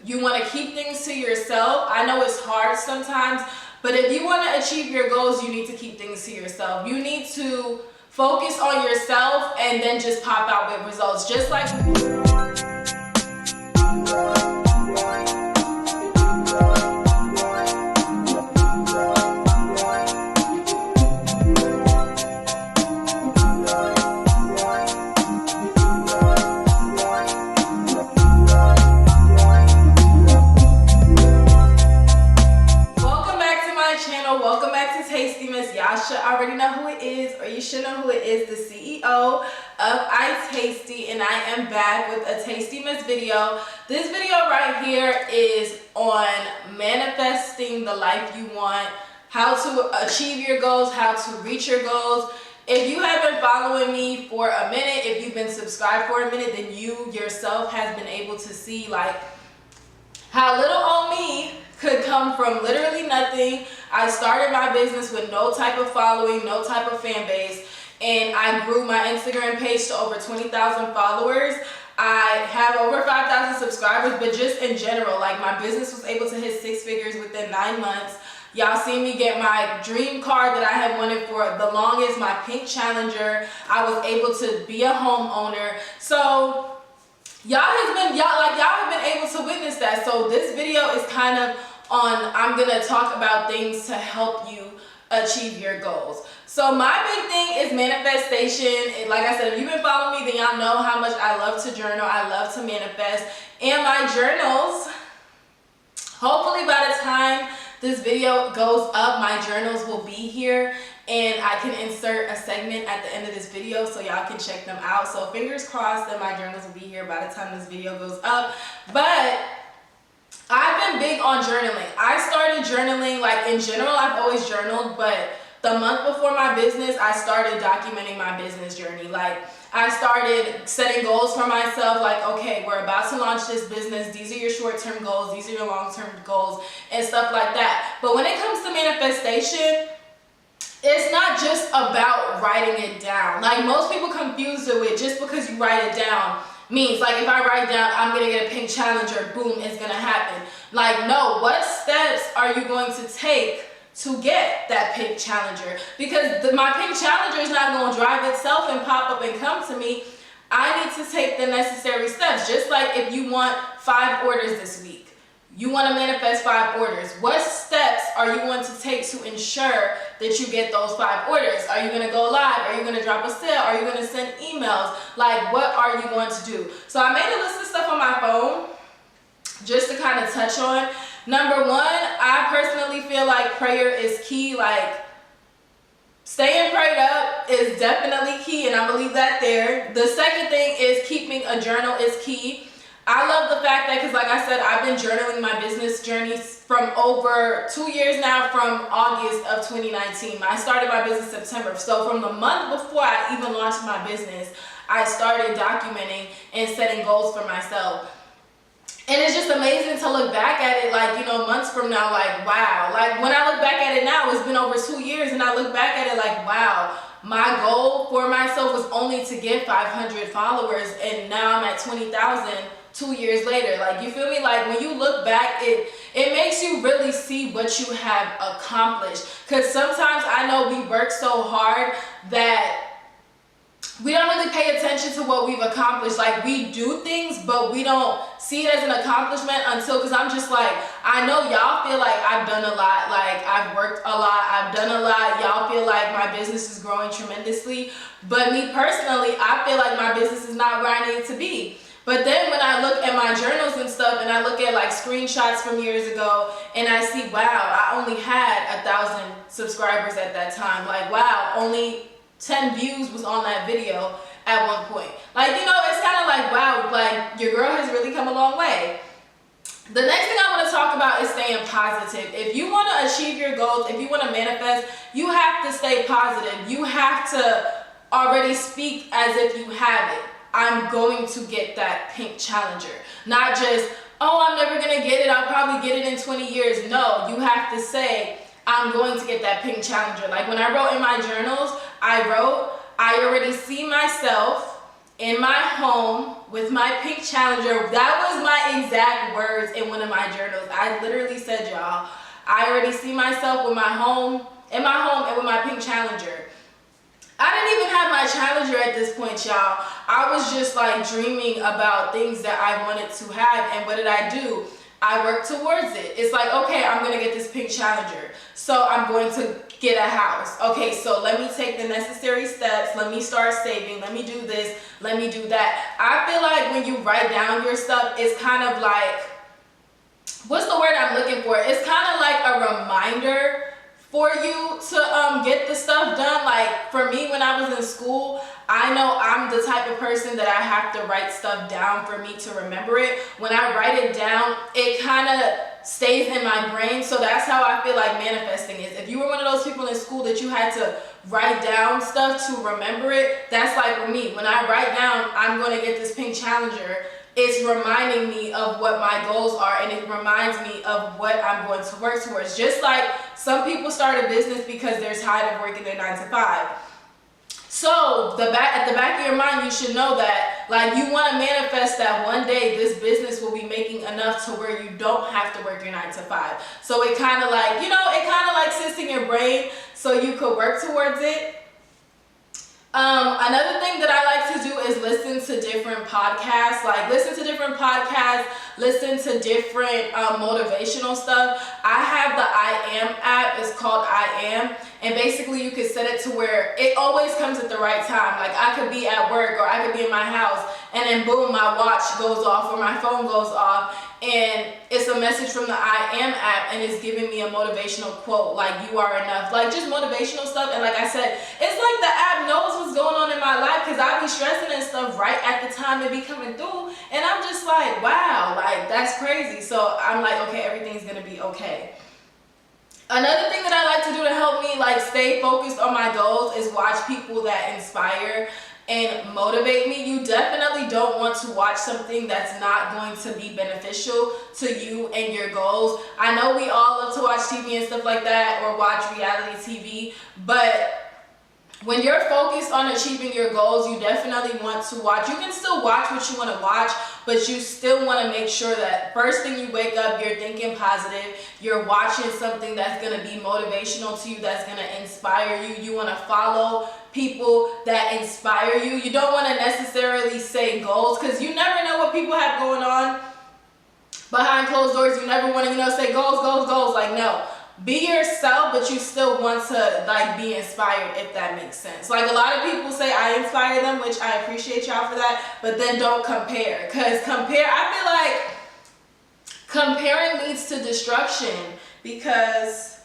you want to keep things to yourself. I know it's hard sometimes, but if you want to achieve your goals, you need to keep things to yourself. You need to focus on yourself and then just pop out with results. Just like y'all should already know who it is, or you should know who it is, the CEO of iyetasti, and I am back with a Tastymas video. This video right here is on manifesting the life you want, how to achieve your goals, how to reach your goals. If you have been following me for a minute, if you've been subscribed for a minute, then you yourself has been able to see like how little old me could come from literally nothing. I started my business with no type of following, no type of fan base, and I grew my Instagram page to over 20,000 followers. I have over 5,000 subscribers, but just in general, like my business was able to hit 6 figures within 9 months. Y'all see me get my dream car that I had wanted for the longest, my pink Challenger. I was able to be a homeowner. So y'all have been able to witness that. So this video is kind of on, I'm gonna talk about things to help you achieve your goals. So my big thing is manifestation. And like I said, if you've been following me, then y'all know how much I love to journal. I love to manifest. And my journals, hopefully by the time this video goes up, my journals will be here, and I can insert a segment at the end of this video so y'all can check them out. So fingers crossed that my journals will be here by the time this video goes up. But I've been big on journaling. I started journaling, like in general, I've always journaled, but the month before my business, I started documenting my business journey. Like I started setting goals for myself, like, okay, we're about to launch this business. These are your short-term goals. These are your long-term goals and stuff like that. But when it comes to manifestation, it's not just about writing it down. Like most people confuse it with just because you write it down means like if I write down I'm gonna get a pink Challenger, boom, it's gonna happen. Like no, what steps are you going to take to get that pink Challenger? Because my pink Challenger is not going to drive itself and pop up and come to me. I need to take the necessary steps. Just like if you want 5 orders this week, you want to manifest 5 orders. What steps are you going to take to ensure that you get those 5 orders? Are you going to go live? Are you going to drop a sale? Are you going to send emails? Like what are you going to do? So I made a list of stuff on my phone just to kind of touch on. Number 1, I personally feel like prayer is key. Like staying prayed up is definitely key, and I believe that there. The second thing is keeping a journal is key. I love the fact that, because like I said, I've been journaling my business journey from over 2 years now, from August of 2019. I started my business September. So from the month before I even launched my business, I started documenting and setting goals for myself. And it's just amazing to look back at it, like, you know, months from now, like, wow. Like, when I look back at it now, it's been over 2 years, and I look back at it like, wow, my goal for myself was only to get 500 followers, and now I'm at 20,000 2 years later. Like, you feel me? Like, when you look back, it makes you really see what you have accomplished. Because sometimes I know we work so hard that we don't really pay attention to what we've accomplished. Like we do things, but we don't see it as an accomplishment until, because I'm just like, I know y'all feel like I've done a lot, like I've worked a lot, I've done a lot. Y'all feel like my business is growing tremendously. But me personally, I feel like my business is not where I need it to be. But then when I look at my journals and stuff, and I look at like screenshots from years ago, and I see, wow, I only had 1,000 subscribers at that time. Like, wow, only 10 views was on that video at one point. Like, you know, it's kind of like, wow, like your girl has really come a long way. The next thing I want to talk about is staying positive. If you want to achieve your goals, if you want to manifest, you have to stay positive. You have to already speak as if you have it. I'm going to get that pink Challenger. Not just, oh, I'm never going to get it. I'll probably get it in 20 years. No, you have to say, I'm going to get that pink Challenger. Like when I wrote in my journals, I already see myself in my home with my pink Challenger. That was my exact words in one of my journals. I literally said, y'all, I already see myself with my home, and with my pink Challenger. I didn't even have my Challenger at this point, y'all. I was just like dreaming about things that I wanted to have, and what did I do? I worked towards it. It's like, okay, I'm gonna get this pink Challenger, so I'm going to get a house. Okay, so let me take the necessary steps. Let me start saving. Let me do this. Let me do that. I feel like when you write down your stuff, it's kind of like, what's the word I'm looking for? It's kind of like a reminder for you to get the stuff done. Like for me, when I was in school, I know I'm the type of person that I have to write stuff down for me to remember it. When I write it down, it kind of stays in my brain. So that's how I feel like manifesting is. If you were one of those people in school that you had to write down stuff to remember it, that's like for me. When I write down, I'm going to get this pink Challenger, it's reminding me of what my goals are, and it reminds me of what I'm going to work towards. Just like some people start a business because they're tired of working their 9 to 5. So at the back of your mind, you should know that, like, you want to manifest that one day this business will be making enough to where you don't have to work your 9 to 5. So it kind of like, it kind of like sits in your brain so you could work towards it. Another thing that I like to do is listen to different podcasts, listen to different motivational stuff. I have the I Am app. It's called I Am. And basically you can set it to where it always comes at the right time. Like I could be at work or I could be in my house and then boom, my watch goes off or my phone goes off and it's a message from the I Am app and it's giving me a motivational quote like you are enough. Like just motivational stuff. And like I said, it's like the app knows what's going on in my life because I be stressing and stuff right at the time it be coming through. And I'm just like, wow, like that's crazy. So I'm like, okay, everything's going to be okay. Another thing that I like to do to help me like stay focused on my goals is watch people that inspire and motivate me. You definitely don't want to watch something that's not going to be beneficial to you and your goals. I know we all love to watch TV and stuff like that or watch reality TV, but when you're focused on achieving your goals, you definitely want to watch. You can still watch what you want to watch, but you still want to make sure that first thing you wake up, you're thinking positive. You're watching something that's going to be motivational to you, that's going to inspire you. You want to follow people that inspire you. You don't want to necessarily say goals because you never know what people have going on behind closed doors. You never want to, say goals, goals, goals. Like, no. Be yourself, but you still want to like be inspired, if that makes sense. Like a lot of people say I inspire them, which I appreciate y'all for that, but then don't compare. Because I feel like comparing leads to destruction because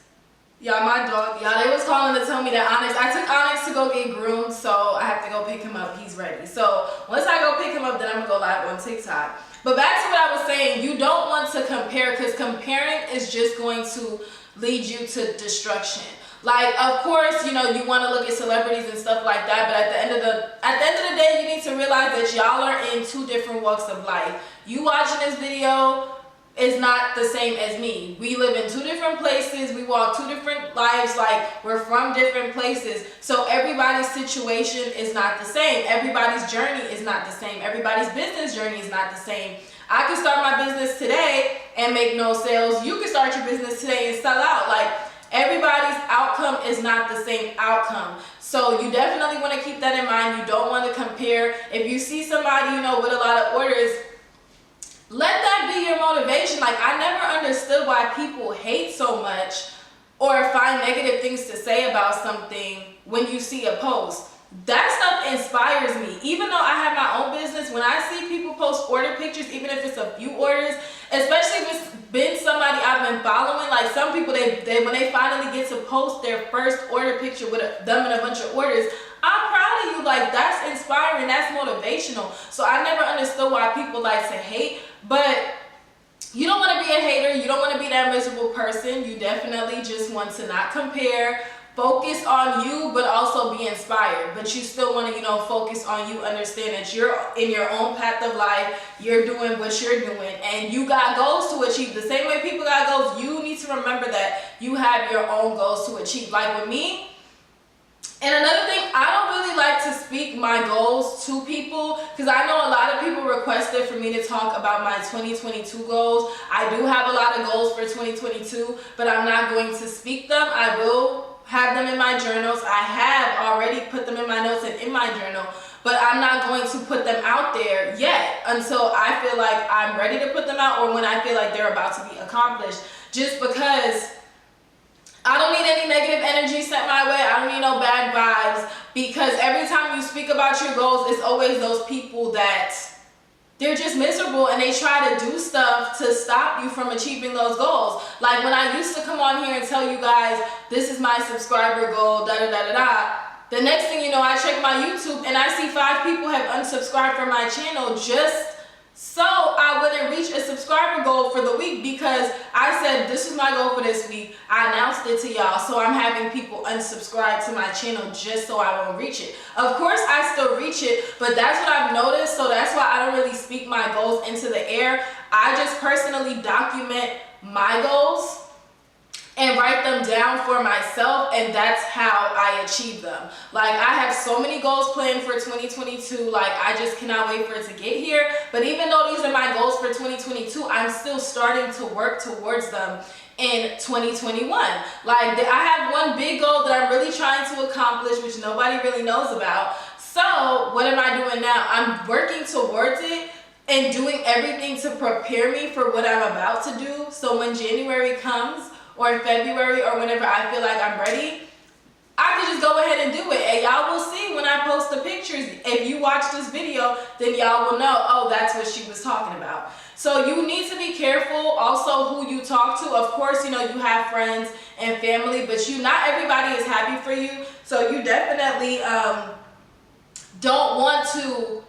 y'all, my dog, they was calling to tell me that I took Onyx to go get groomed, so I have to go pick him up. He's ready. So once I go pick him up, then I'm gonna go live on TikTok. But back to what I was saying, you don't want to compare because comparing is just going to lead you to destruction. Like, of course, you want to look at celebrities and stuff like that, but at the end of the day, you need to realize that y'all are in two different walks of life. You watching this video is not the same as me. We live in two different places. We walk two different lives. Like, we're from different places. So everybody's situation is not the same. Everybody's journey is not the same. Everybody's business journey is not the same. I can start my business today and make no sales. You can start your business today and sell out. Like, everybody's outcome is not the same outcome. So you definitely want to keep that in mind. You don't want to compare. If you see somebody, with a lot of orders, let that be your motivation. Like, I never understood why people hate so much or find negative things to say about something when you see a post. That stuff inspires me. Even though I have my own business, when I see people post order pictures, even if it's a few orders, especially if it's been somebody I've been following, like some people, they when they finally get to post their first order picture with them and a bunch of orders, I'm proud of you. Like, that's inspiring. That's motivational. So I never understood why people like to hate, but you don't want to be a hater. You don't want to be that miserable person. You definitely just want to not compare. Focus on you, but also be inspired. But you still want to, focus on you. Understand that you're in your own path of life. You're doing what you're doing. And you got goals to achieve. The same way people got goals, you need to remember that you have your own goals to achieve. Like with me, And another thing, I don't really like to speak my goals to people because I know a lot of people requested for me to talk about my 2022 goals. I do have a lot of goals for 2022, but I'm not going to speak them. I will have them in my journals. I have already put them in my notes and in my journal, but I'm not going to put them out there yet until I feel like I'm ready to put them out or when I feel like they're about to be accomplished. Just because I don't need any negative energy sent my way. I don't need no bad vibes, because every time you speak about your goals, it's always those people that they're just miserable and they try to do stuff to stop you from achieving those goals. Like when I used to come on here and tell you guys, this is my subscriber goal, da da da da da. The next thing you know, I check my YouTube and I see 5 people have unsubscribed from my channel just so I wouldn't reach a subscriber goal for the week, because I said this is my goal for this week. I announced it to y'all, so I'm having people unsubscribe to my channel just so I won't reach it. Of course I still reach it, but that's what I've noticed, so that's why I don't really speak my goals into the air. I just personally document my goals and write them down for myself, and that's how I achieve them. Like, I have so many goals planned for 2022, like I just cannot wait for it to get here. But even though these are my goals for 2022, I'm still starting to work towards them in 2021. Like, I have one big goal that I'm really trying to accomplish, which nobody really knows about. So what am I doing now? I'm working towards it and doing everything to prepare me for what I'm about to do. So when January comes, or February, or whenever I feel like I'm ready, I can just go ahead and do it. And y'all will see when I post the pictures. If you watch this video, then y'all will know, oh, that's what she was talking about. So you need to be careful also who you talk to. Of course, you know, you have friends and family, but not everybody is happy for you. So you definitely don't want to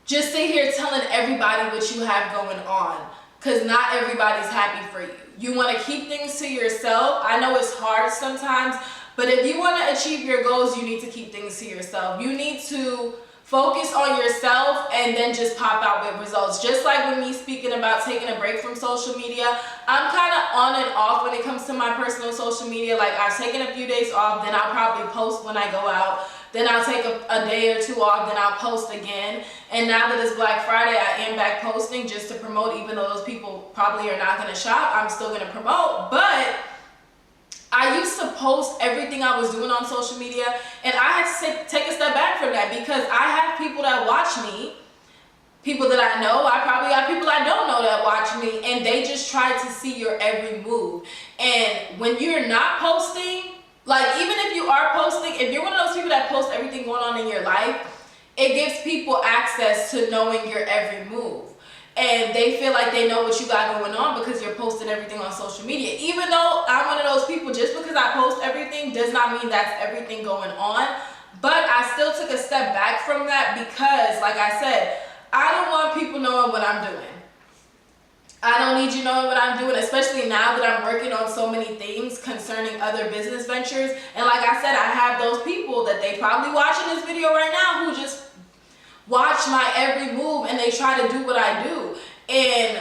just sit here telling everybody what you have going on, because not everybody's happy for you. You want to keep things to yourself. I know it's hard sometimes, but if you want to achieve your goals, you need to keep things to yourself. You need to focus on yourself and then just pop out with results. Just like with me speaking about taking a break from social media, I'm kind of on and off when it comes to my personal social media. Like, I've taken a few days off, then I'll probably post when I go out. Then I'll take a day or two off, then I'll post again. And now that it's Black Friday, I am back posting just to promote, even though those people probably are not going to shop, I'm still going to promote. But I used to post everything I was doing on social media, and I had to take a step back from that, because I have people that watch me, people that I know. I probably have people I don't know that watch me, and they just try to see your every move. And when you're not posting, like, even if you are posting, if you're one of those people that post everything going on in your life, it gives people access to knowing your every move. And they feel like they know what you got going on because you're posting everything on social media. Even though I'm one of those people, just because I post everything does not mean that's everything going on. But I still took a step back from that because, like I said, I don't want people knowing what I'm doing. I don't need you knowing what I'm doing, especially now that I'm working on so many things concerning other business ventures. And like I said, I have those people that they probably watching this video right now who just watch my every move and they try to do what I do. And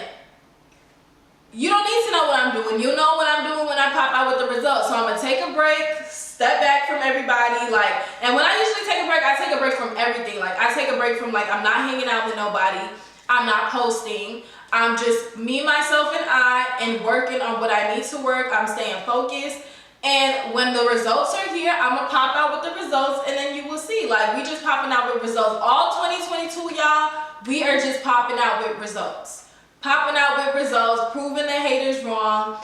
you don't need to know what I'm doing. You know what I'm doing when I pop out with the results. So I'm going to take a break, step back from everybody. And when I usually take a break, I take a break from everything. Like, I take a break from, I'm not hanging out with nobody. I'm not posting. I'm just me, myself, and I, and working on what I need to work. I'm staying focused. And when the results are here, I'm going to pop out with the results, and then you will see. Like, we just popping out with results. All 2022, y'all, we are just popping out with results. Popping out with results, proving the haters wrong.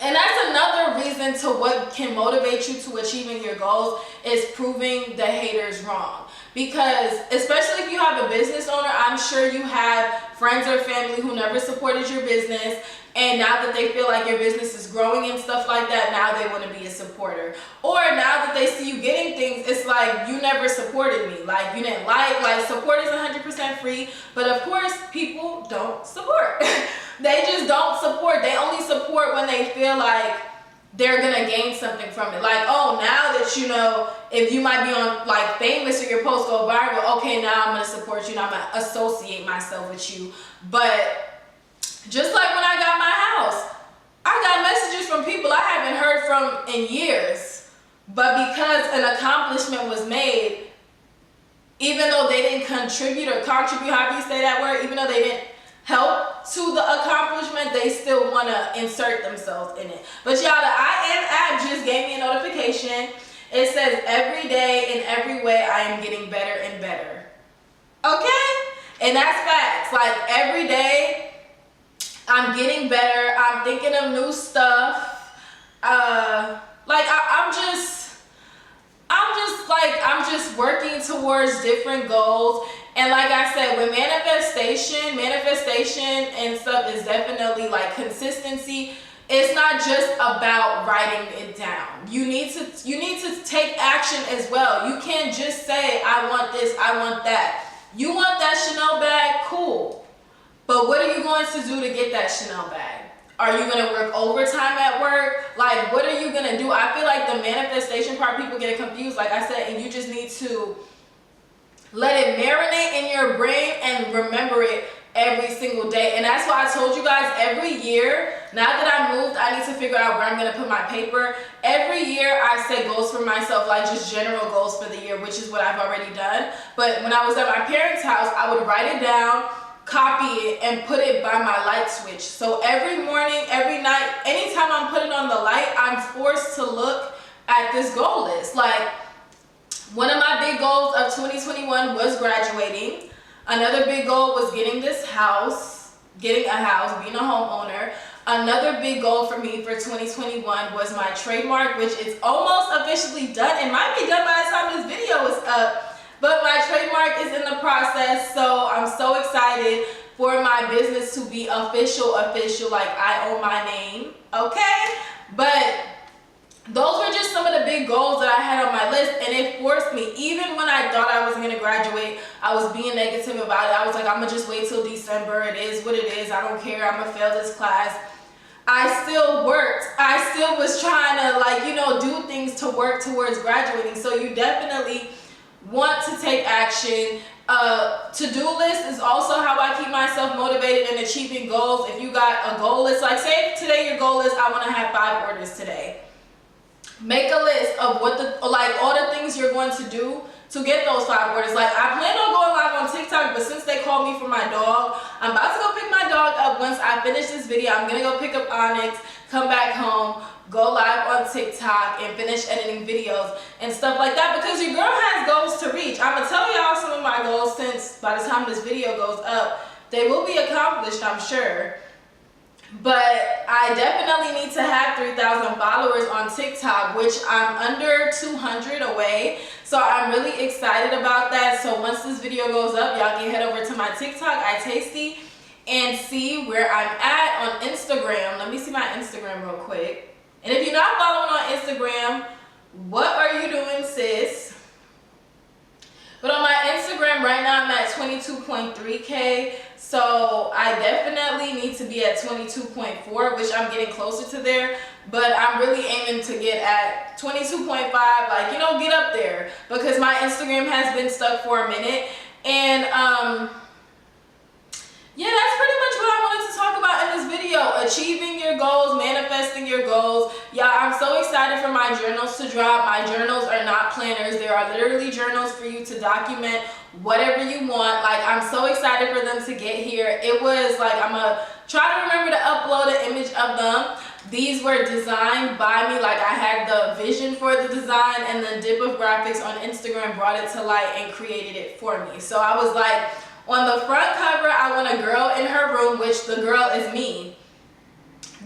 And that's another reason to what can motivate you to achieving your goals, is proving the haters wrong. Because especially if you have a business owner, I'm sure you have friends or family who never supported your business, and now that they feel like your business is growing and stuff like that, now they want to be a supporter. Or now that they see you getting things, it's like, you never supported me. Like, you didn't like support is 100% free, but of course people don't support. They just don't support. They only support when they feel like they're gonna gain something from it. Like, oh, now that you know, if you might be on famous or your post go viral, okay, now I'm gonna support you and I'm gonna associate myself with you. But just like when I got my house, I got messages from people I haven't heard from in years. But because an accomplishment was made, even though they didn't contribute, however you say that word, even though they didn't help to the accomplishment, they still want to insert themselves in it. But y'all, the I Am app just gave me a notification. It says every day in every way I am getting better and better. Okay? And that's facts. Like every day I'm getting better. I'm thinking of new stuff. I'm just working towards different goals. And like I said, with manifestation and stuff is definitely like consistency. It's not just about writing it down. You need to take action as well. You can't just say, I want this, I want that. You want that Chanel bag? Cool. But what are you going to do to get that Chanel bag? Are you going to work overtime at work? Like, what are you going to do? I feel like the manifestation part, people get confused, like I said, and you just need to let it marinate in your brain and remember it every single day. And that's why I told you guys every year, now that I moved, I need to figure out where I'm going to put my paper. Every year I set goals for myself, like just general goals for the year, which is what I've already done. But when I was at my parents' house, I would write it down, copy it, and put it by my light switch. So every morning, every night, anytime I'm putting on the light, I'm forced to look at this goal list. Like, one of my big goals of 2021 was graduating. Another big goal was getting a house, being a homeowner. Another big goal for me for 2021 was my trademark, which is almost officially done. It might be done by the time this video is up, but my trademark is in the process. So I'm so excited for my business to be official, like I own my name, okay? But those were just some of the big goals that I had on my list, and it forced me. Even when I thought I wasn't going to graduate, I was being negative about it. I was like, I'm going to just wait till December. It is what it is. I don't care. I'm going to fail this class. I still worked. I still was trying to, do things to work towards graduating. So you definitely want to take action. To-do list is also how I keep myself motivated in achieving goals. If you got a goal list, like say today your goal is I want to have 5 orders today. Make a list of all the things you're going to do to get those 5 orders. Like, I plan on going live on TikTok, but since they called me for my dog, I'm about to go pick my dog up. Once I finish this video, I'm gonna go pick up Onyx, come back home, go live on TikTok, and finish editing videos and stuff like that, because your girl has goals to reach. I'm gonna tell y'all some of my goals, since by the time this video goes up, they will be accomplished, I'm sure. But I definitely need to have 3,000 followers on TikTok, which I'm under 200 away. So I'm really excited about that. So once this video goes up, y'all can head over to my TikTok, iyetasti, and see where I'm at on Instagram. Let me see my Instagram real quick. And if you're not following on Instagram, what are you doing, sis? But on my Instagram right now, I'm at 22.3K. So I definitely need to be at 22.4, which I'm getting closer to there. But I'm really aiming to get at 22.5, get up there. Because my Instagram has been stuck for a minute. And yeah, that's pretty much what I wanted to talk about in this video. Achieving your goals, manifesting your goals. Yeah, I'm so excited for my journals to drop. My journals are not planners. They are literally journals for you to document whatever you want. Like, I'm so excited for them to get here. It was like, I'm gonna try to remember to upload an image of them. These were designed by me. Like, I had the vision for the design, and then Dip of Graphics on Instagram brought it to light and created it for me. So I was like, on the front cover, I want a girl in her room, which the girl is me.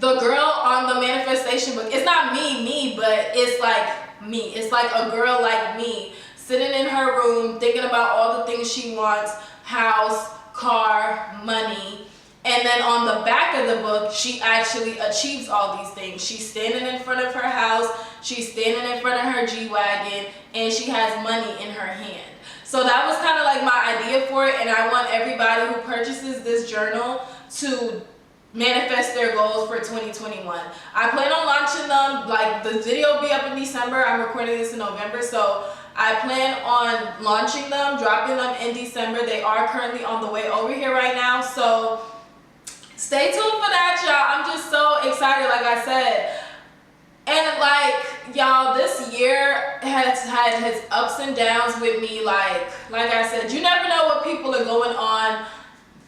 The girl on the manifestation book, it's not me, but it's like me. It's like a girl like me, sitting in her room, thinking about all the things she wants: house, car, money. And then on the back of the book, she actually achieves all these things. She's standing in front of her house, she's standing in front of her G-Wagon, and she has money in her hand. So that was kind of like my idea for it, and I want everybody who purchases this journal to manifest their goals for 2021. I plan on launching them, like the video will be up in December. I'm recording this in November, so I plan on launching them, dropping them in December. They are currently on the way over here right now, so stay tuned for that, y'all. I'm just so excited, like I said. And like, y'all, this year has had his ups and downs with me. Like I said, you never know what people are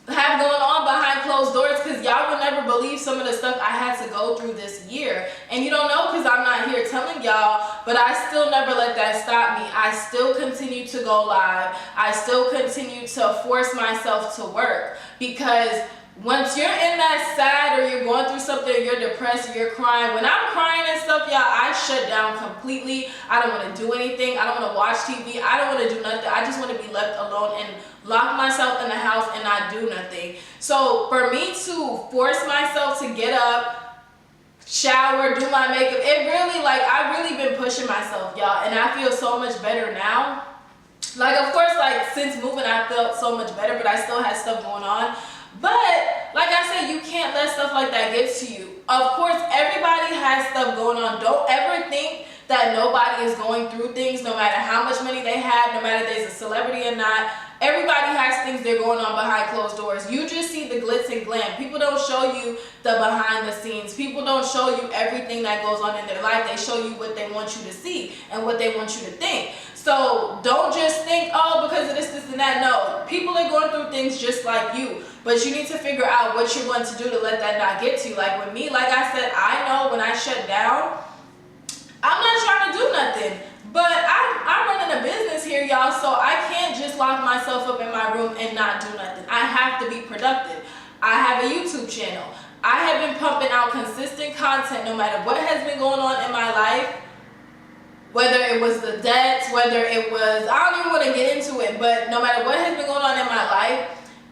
have going on behind closed doors, because y'all will never believe some of the stuff I had to go through this year. And you don't know, because I'm not here telling y'all, but I still never let that stop me. I still continue to go live. I still continue to force myself to work, because once you're in that sad, or you're going through something, or you're depressed, or you're crying, when I'm crying and stuff, y'all, I shut down completely. I don't want to do anything. I don't want to watch TV. I don't want to do nothing. I just want to be left alone and lock myself in the house and not do nothing. So for me to force myself to get up, shower, do my makeup, it really, like, I've really been pushing myself, y'all, and I feel so much better now. Like, of course, like, since moving, I felt so much better, but I still had stuff going on. But like I said, you can't let stuff like that get to you. Of course, everybody has stuff going on. Don't ever think that nobody is going through things, no matter how much money they have, no matter if there's a celebrity or not. Everybody has things they're going on behind closed doors. You just see the glitz and glam. People don't show you the behind the scenes. People don't show you everything that goes on in their life. They show you what they want you to see and what they want you to think. So don't just think, oh, because of this, this, and that. No, people are going through things just like you. But you need to figure out what you're going to do to let that not get to you. Like with me, like I said, I know when I shut down, I'm not trying to do nothing. But I'm running a business here, y'all, so I can't just lock myself up in my room and not do nothing. I have to be productive. I have a YouTube channel. I have been pumping out consistent content no matter what has been going on in my life. Whether it was the debts, whether it was, I don't even want to get into it, but no matter what has been going on in my life,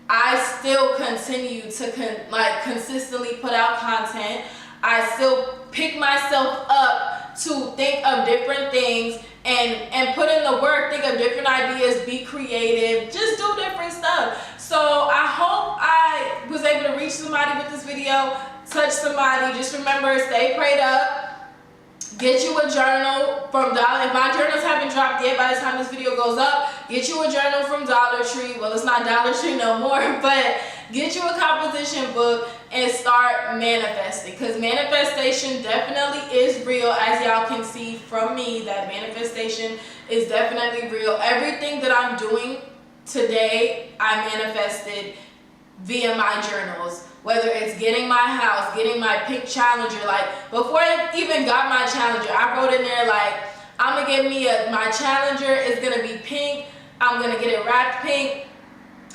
I still continue to consistently put out content. I still pick myself up to think of different things and put in the work, think of different ideas, be creative, just do different stuff. So I hope I was able to reach somebody with this video, touch somebody. Just remember, stay prayed up. Get you a journal from Dollar. If my journals haven't dropped yet by the time this video goes up, get you a journal from Dollar Tree. Well, it's not Dollar Tree no more, but get you a composition book and start manifesting, because manifestation definitely is real. As y'all can see from me, that manifestation is definitely real. Everything that I'm doing today, I manifested via my journals. Whether it's getting my house, getting my pink Challenger. Like, before I even got my Challenger, I wrote in there, like, I'm gonna get me my Challenger is gonna be pink. I'm gonna get it wrapped pink.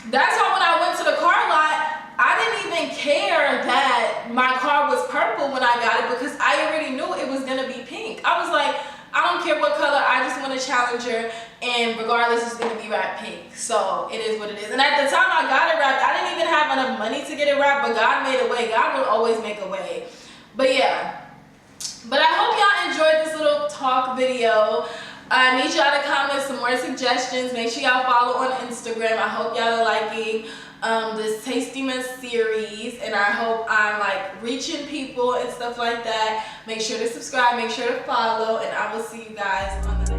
That's how when I went to the car lot, I didn't even care that my car was purple when I got it, because I already knew it was gonna be pink. I was like, I don't care what color, I just want a Challenger, and regardless, it's gonna be wrapped pink. So it is what it is. And at the time I got it wrapped, I didn't even have enough money to get it wrapped, but God made a way. God will always make a way. But yeah. But I hope y'all enjoyed this little talk video. I need y'all to comment some more suggestions. Make sure y'all follow on Instagram. I hope y'all are liking this Tasty Mess series, and I hope I'm like reaching people and stuff like that. Make sure to subscribe, make sure to follow, and I will see you guys on the next